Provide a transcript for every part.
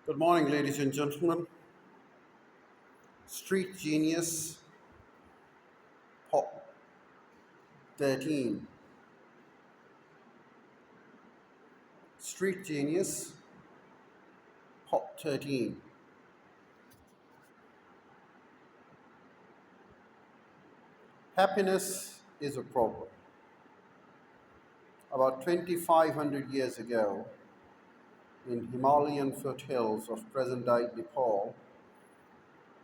Good morning, ladies and gentlemen. Street Genius Pop 13. Street Genius Pop 13. Happiness is a problem. About 2,500 years ago, in Himalayan foothills of present-day Nepal,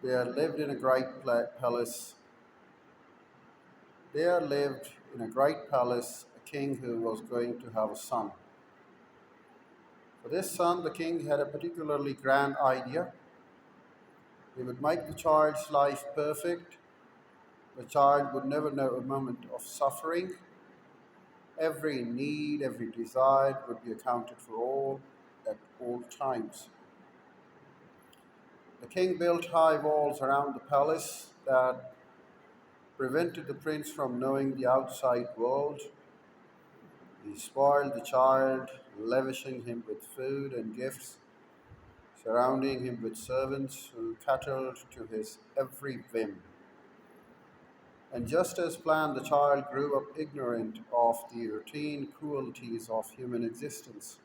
there lived in a great palace. There lived in a great palace a king who was going to have a son. For this son, the king had a particularly grand idea. He would make the child's life perfect. The child would never know a moment of suffering. Every need, every desire would be accounted for all at all times. The king built high walls around the palace that prevented the prince from knowing the outside world. He spoiled the child, lavishing him with food and gifts, surrounding him with servants who catered to his every whim. And just as planned, the child grew up ignorant of the routine cruelties of human existence.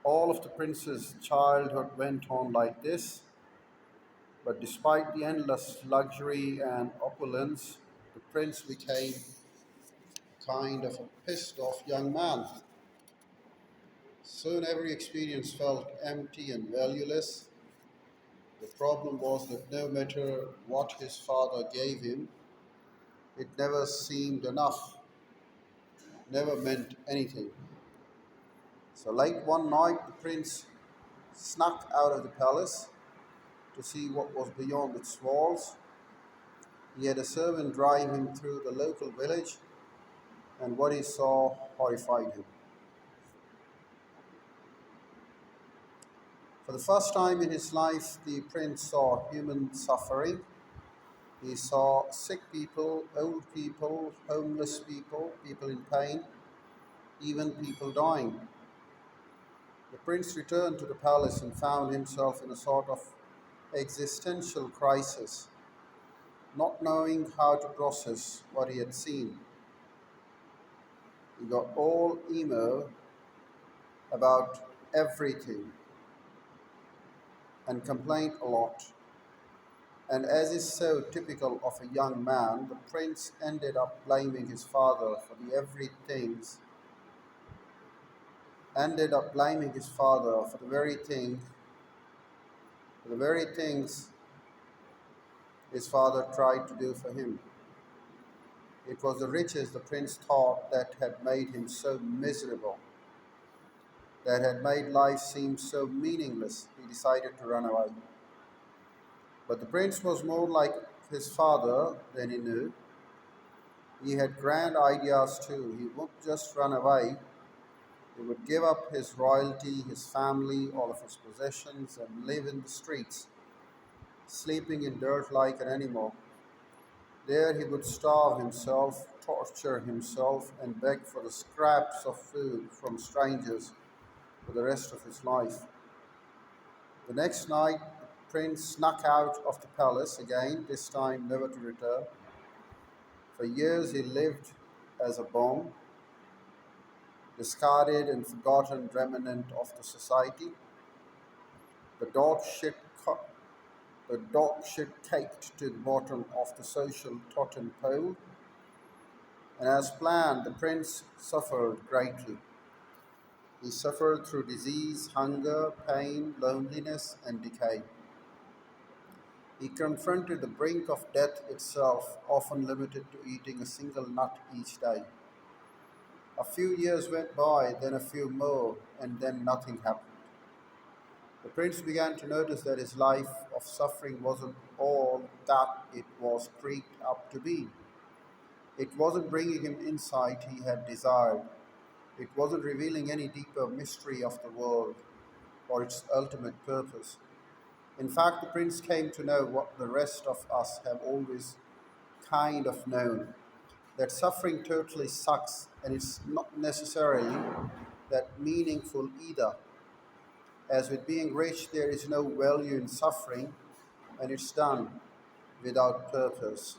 All of the prince's childhood went on like this, but despite the endless luxury and opulence, the prince became kind of a pissed off young man. Soon every experience felt empty and valueless. The problem was that no matter what his father gave him, it never seemed enough, never meant anything. So late one night, the prince snuck out of the palace to see what was beyond its walls. He had a servant drive him through the local village, and what he saw horrified him. For the first time in his life, the prince saw human suffering. He saw sick people, old people, homeless people, people in pain, even people dying. The prince returned to the palace and found himself in a sort of existential crisis, not knowing how to process what he had seen. He got all emo about everything and complained a lot. And as is so typical of a young man, the prince ended up blaming his father for the very things his father tried to do for him. It was the riches the prince thought that had made him so miserable, that had made life seem so meaningless. He decided to run away. But the prince was more like his father than he knew. He had grand ideas too. He wouldn't just run away, he would give up his royalty, his family, all of his possessions, and live in the streets, sleeping in dirt like an animal. There he would starve himself, torture himself, and beg for the scraps of food from strangers for the rest of his life. The next night, the prince snuck out of the palace again, this time never to return. For years he lived as a bomb, discarded and forgotten remnant of the society. The dog shit, co- the dog shit caked to the bottom of the social totem pole, and as planned, the prince suffered greatly. He suffered through disease, hunger, pain, loneliness, and decay. He confronted the brink of death itself, often limited to eating a single nut each day. A few years went by, then a few more, and then nothing happened. The prince began to notice that his life of suffering wasn't all that it was creaked up to be. It wasn't bringing him insight he had desired. It wasn't revealing any deeper mystery of the world or its ultimate purpose. In fact, the prince came to know what the rest of us have always kind of known, that suffering totally sucks and it's not necessarily that meaningful either. As with being rich, there is no value in suffering when it's done without purpose.